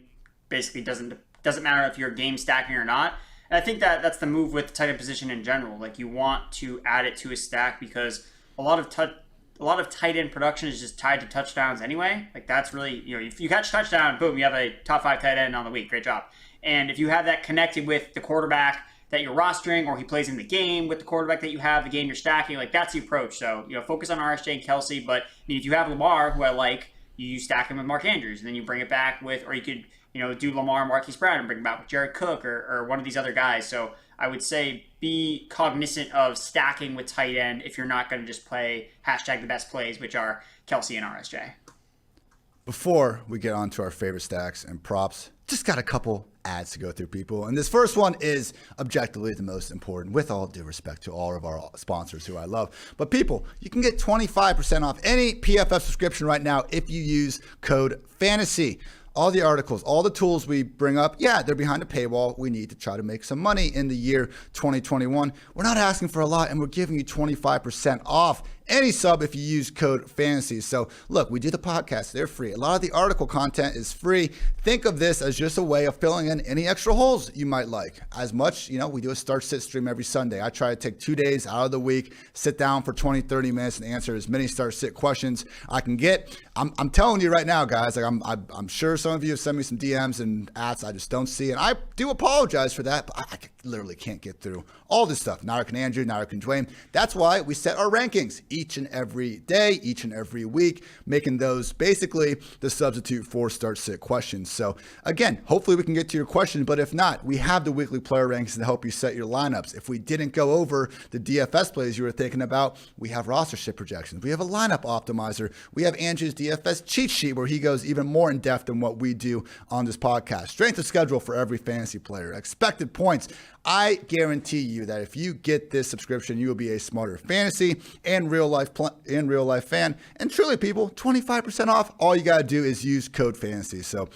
basically doesn't matter if you're game stacking or not. And I think that that's the move with the tight end position in general. Like you want to add it to a stack because a lot of tight end production is just tied to touchdowns anyway. Like that's really, if you catch touchdown, boom, you have a top 5 tight end on the week. Great job. And if you have that connected with the quarterback that you're rostering, or he plays in the game with the quarterback that you have, the game you're stacking, like that's the approach. So, focus on RSJ and Kelce. But if you have Lamar, who I like, you stack him with Mark Andrews, and then you bring it back with, or you could, do Lamar and Marquise Brown and bring him back with Jared Cook or one of these other guys. So I would say be cognizant of stacking with tight end if you're not going to just play hashtag the best plays, which are Kelsey and RSJ.
Before we get on to our favorite stacks and props, just got a couple ads to go through, people. And this first one is objectively the most important, with all due respect to all of our sponsors who I love. But people, you can get 25% off any PFF subscription right now if you use code FANTASY. All the articles, all the tools we bring up, yeah, they're behind a paywall. We need to try to make some money in the year 2021. We're not asking for a lot, and we're giving you 25% off any sub if you use code FANTASY. So look, we do the podcast. They're free. A lot of the article content is free. Think of this as just a way of filling in any extra holes you might like. As much, we do a start-sit stream every Sunday. I try to take 2 days out of the week, sit down for 20, 30 minutes and answer as many start-sit questions I can get. I'm telling you right now, guys, like I'm sure some of you have sent me some DMs and ads I just don't see. And I do apologize for that, but I literally can't get through all this stuff. Narek and Andrew, Narek and Dwayne. That's why we set our rankings each and every day, each and every week, making those basically the substitute for start-sit questions. So again, hopefully we can get to your question, but if not, we have the weekly player rankings to help you set your lineups. If we didn't go over the DFS plays you were thinking about, we have roster ship projections. We have a lineup optimizer. We have Andrew's DFS cheat sheet where he goes even more in depth than what we do on this podcast. Strength of schedule for every fantasy player, expected points. I guarantee you that if you get this subscription, you will be a smarter fantasy and real life fan. And truly, people, 25% off. All you got to do is use code FANTASY. So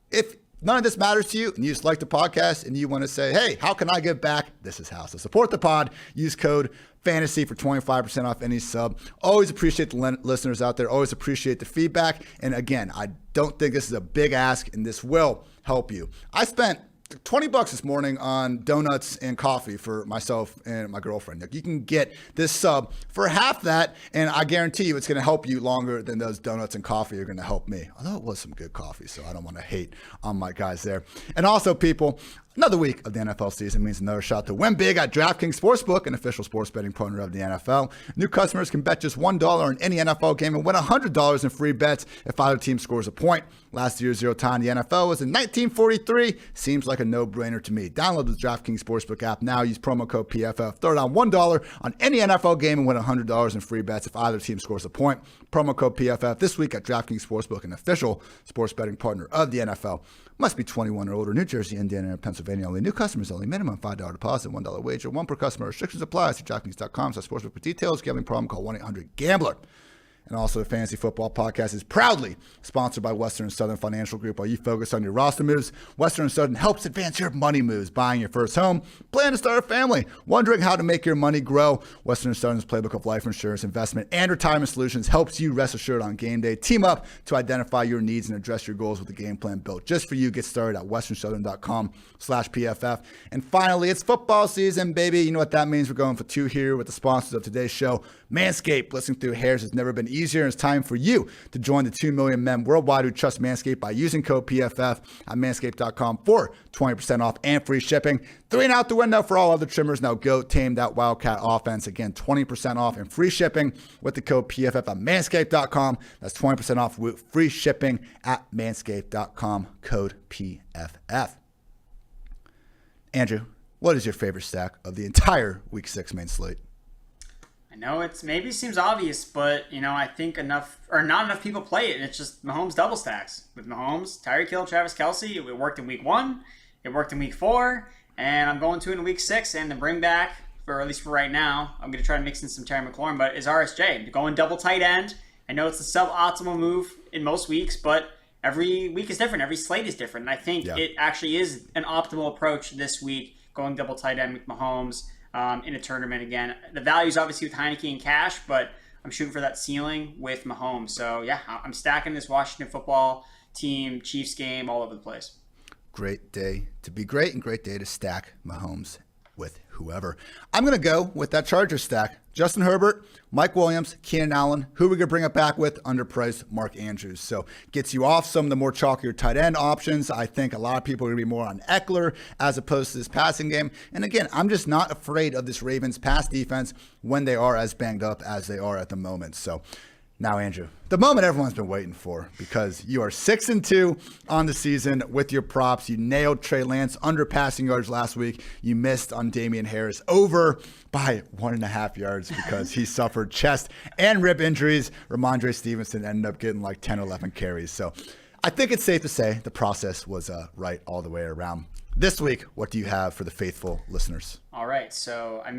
if none of this matters to you and you just like the podcast and you want to say, hey, how can I give back? This is how. So support the pod. Use code FANTASY for 25% off any sub. Always appreciate the listeners out there. Always appreciate the feedback. And again, I don't think this is a big ask, and this will help you. I spent $20 this morning on donuts and coffee for myself and my girlfriend. Like, you can get this sub for half that, and I guarantee you it's going to help you longer than those donuts and coffee are going to help me. Although it was some good coffee, so I don't want to hate on my guys there. And also, people, another week of the NFL season means another shot to win big at DraftKings Sportsbook, an official sports betting partner of the NFL. New customers can bet just $1 on any NFL game and win $100 in free bets if either team scores a point. Last year's zero time in the NFL was in 1943. Seems like a no-brainer to me. Download the DraftKings Sportsbook app now. Use promo code PFF. Throw down $1 on any NFL game and win $100 in free bets if either team scores a point. Promo code PFF this week at DraftKings Sportsbook, an official sports betting partner of the NFL. Must be 21 or older. New Jersey, Indiana, and Pennsylvania only. New customers only. Minimum $5 deposit, $1 wager, one per customer. Restrictions apply. See DraftKings.com/sportsbook for details. Gambling problem? Call 1-800-GAMBLER. And also, the Fantasy Football Podcast is proudly sponsored by Western and Southern Financial Group. While you focus on your roster moves, Western and Southern helps advance your money moves. Buying your first home, plan to start a family, wondering how to make your money grow. Western and Southern's playbook of life insurance, investment, and retirement solutions helps you rest assured on game day. Team up to identify your needs and address your goals with a game plan built just for you. Get started at westernsouthern.com/PFF. And finally, it's football season, baby. You know what that means. We're going for two here with the sponsors of today's show. Manscaped. Listening through hairs has never been easier. It's time for you to join the 2 million men worldwide who trust Manscaped by using code PFF at manscaped.com for 20% off and free shipping. 3 and out the window for all other trimmers. Now go tame that Wildcat offense. Again, 20% off and free shipping with the code PFF at manscaped.com. That's 20% off with free shipping at manscaped.com, code PFF. Andrew, what is your favorite stack of the entire Week 6 main slate?
I know it maybe seems obvious, but I think not enough people play it, and it's just Mahomes double stacks. With Mahomes, Tyreek Hill, Travis Kelce, it worked in Week 1, it worked in Week 4, and I'm going to in Week 6, and the bring back, or at least for right now, I'm going to try to mix in some Terry McLaurin, but is RSJ. Going double tight end. I know it's a suboptimal move in most weeks, but every week is different. Every slate is different, and I think it actually is an optimal approach this week, going double tight end with Mahomes. In a tournament again. The value is obviously with Heinicke and Cash, but I'm shooting for that ceiling with Mahomes. So, yeah, I'm stacking this Washington football team, Chiefs game, all over the place.
Great day to be great and great day to stack Mahomes with whoever. I'm going to go with that Chargers stack. Justin Herbert, Mike Williams, Keenan Allen. Who are we going to bring it back with? Underpriced Mark Andrews. So gets you off some of the more chalkier tight end options. I think a lot of people are going to be more on Ekeler as opposed to this passing game. And again, I'm just not afraid of this Ravens pass defense when they are as banged up as they are at the moment. So Now, Andrew, the moment everyone's been waiting for, because you are 6-2 on the season with your props. You nailed Trey Lance under passing yards last week. You missed on Damian Harris over by 1.5 yards because he suffered chest and rib injuries. Ramondre Stevenson ended up getting like 10 or 11 carries. So I think it's safe to say the process was right all the way around. This week, what do you have for the faithful listeners?
All right, so I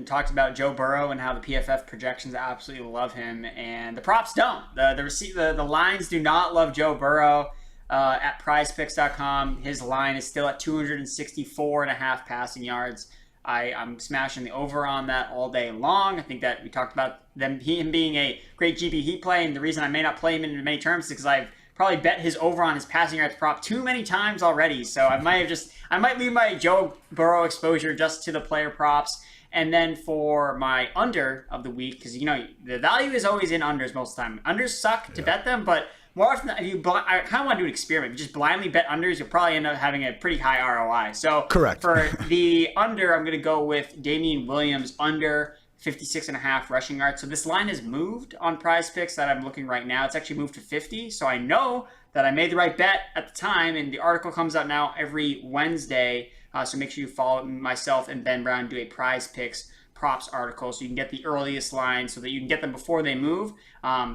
talked about Joe Burrow and how the PFF projections absolutely love him, and the props don't. The lines do not love Joe Burrow. At prizepicks.com, his line is still at 264.5 passing yards. I'm smashing the over on that all day long. I think that we talked about him being a great GPP play, and the reason I may not play him in many terms is because I've probably bet his over on his passing yards prop too many times already. So I might leave my Joe Burrow exposure just to the player props. And then for my under of the week, because the value is always in unders most of the time. Unders suck to bet them, but more often I kind of want to do an experiment. If you just blindly bet unders, you'll probably end up having a pretty high ROI. So
correct.
For the under, I'm going to go with Damian Williams under 56.5 rushing yards. So this line has moved on Prize Picks that I'm looking right now. It's actually moved to 50. So I know that I made the right bet at the time. And the article comes out now every Wednesday. So make sure you follow myself and Ben Brown do a Prize Picks props article so you can get the earliest line so that you can get them before they move.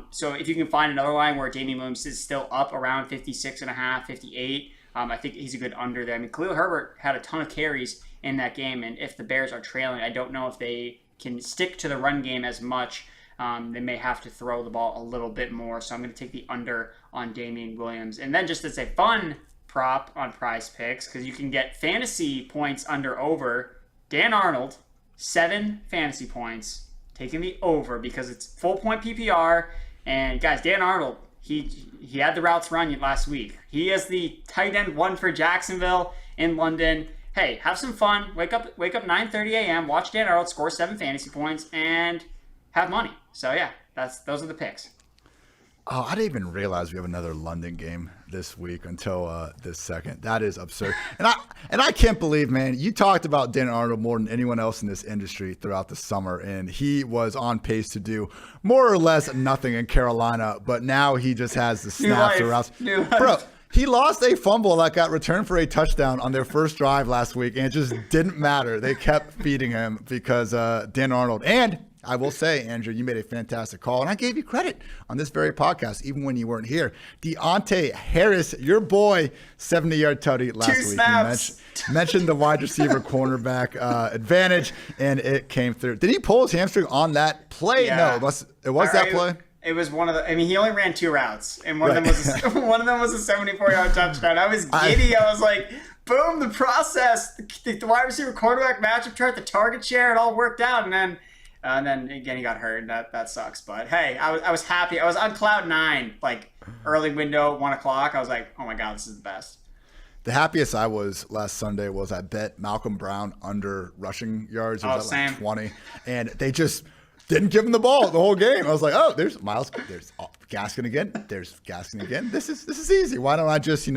So if you can find another line where Damian Williams is still up around 56.5, 58, I think he's a good under there. I mean, Khalil Herbert had a ton of carries in that game. And if the Bears are trailing, I don't know if they can stick to the run game as much. They may have to throw the ball a little bit more. So I'm going to take the under on Damian Williams. And then just as a fun prop on Prize Picks, because you can get fantasy points under over, Dan Arnold, 7 fantasy points, taking the over because it's full point PPR. And guys, Dan Arnold, he had the routes run last week. He is the tight end 1 for Jacksonville in London. Hey, have some fun. Wake up 9:30 a.m. Watch Dan Arnold score 7 fantasy points and have money. So yeah, those are the picks.
Oh, I didn't even realize we have another London game this week until this second. That is absurd. And I can't believe, man, you talked about Dan Arnold more than anyone else in this industry throughout the summer, and he was on pace to do more or less nothing in Carolina, but now he just has the snaps around. Bro, he lost a fumble that got returned for a touchdown on their first drive last week, and it just didn't matter. They kept feeding him because Dan Arnold. And I will say, Andrew, you made a fantastic call, and I gave you credit on this very podcast, even when you weren't here. Deontay Harris, your boy, 70-yard tutty last week.
Snaps.
You mentioned the wide receiver cornerback advantage, and it came through. Did he pull his hamstring on that play?
Yeah.
No, it was that play.
It was one of the. I mean, he only ran 2 routes, and one of them was a 74-yard touchdown. I was giddy. I was like, boom, the process, the wide receiver quarterback matchup chart, the target share, it all worked out, and then again he got hurt. That sucks. But hey, I was happy. I was on cloud 9, like early window, 1 o'clock. I was like, oh my god, this is the best.
The happiest I was last Sunday was I bet Malcolm Brown under rushing yards. It was at like 20, and they just didn't give him the ball the whole game. I was like, oh, there's Miles, there's Gaskin again, there's Gaskin again. This is easy. Why don't I just,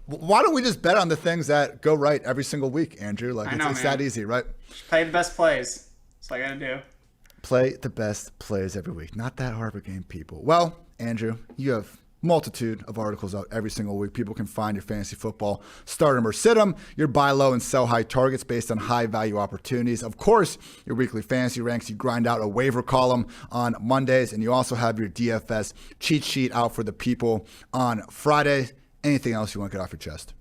why don't we just bet on the things that go right every single week, Andrew? Like, it's that easy, right?
Play the best plays. That's all I gotta do.
Play the best plays every week. Not that hard of a game, people. Well, Andrew, you have multitude of articles out every single week. People can find your fantasy football start 'em or sit 'em, your buy low and sell high targets based on high value opportunities. Of course, your weekly fantasy ranks. You grind out a waiver column on Mondays, and you also have your DFS cheat sheet out for the people on Friday. Anything else you want to get off your chest?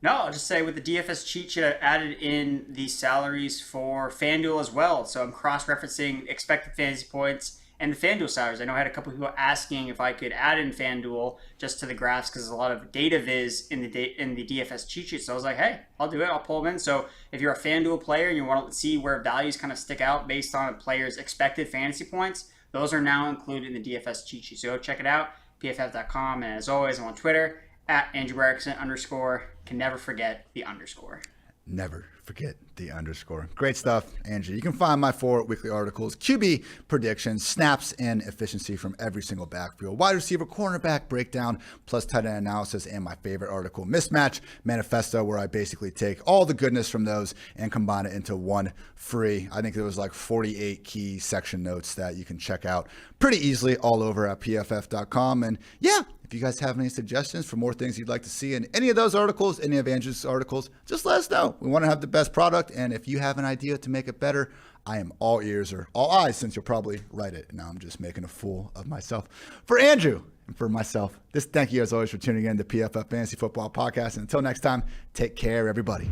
No, I'll just say with the DFS cheat sheet, I added in the salaries for FanDuel as well. So I'm cross-referencing expected fantasy points and the FanDuel salaries. I know I had a couple people asking if I could add in FanDuel just to the graphs because there's a lot of data viz in the DFS cheat sheet. So I was like, hey, I'll do it. I'll pull them in. So if you're a FanDuel player and you want to see where values kind of stick out based on a player's expected fantasy points, those are now included in the DFS cheat sheet. So go check it out, pff.com. And as always, I'm on Twitter, @Andrew Erickson _. Can never forget the underscore.
Never Forget the underscore. Great stuff, Andrew. You can find my 4 weekly articles, QB predictions, snaps, and efficiency from every single backfield, wide receiver, cornerback breakdown, plus tight end analysis, and my favorite article, Mismatch Manifesto, where I basically take all the goodness from those and combine it into one free. I think there was like 48 key section notes that you can check out pretty easily all over at pff.com. And yeah, if you guys have any suggestions for more things you'd like to see in any of those articles, any of Andrew's articles, just let us know. We want to have the best product, and if you have an idea to make it better, I am all ears or all eyes, since you'll probably write it. Now I'm just making a fool of myself. For Andrew and for myself, thank you as always for tuning in to PFF Fantasy Football Podcast. And until next time, take care, everybody.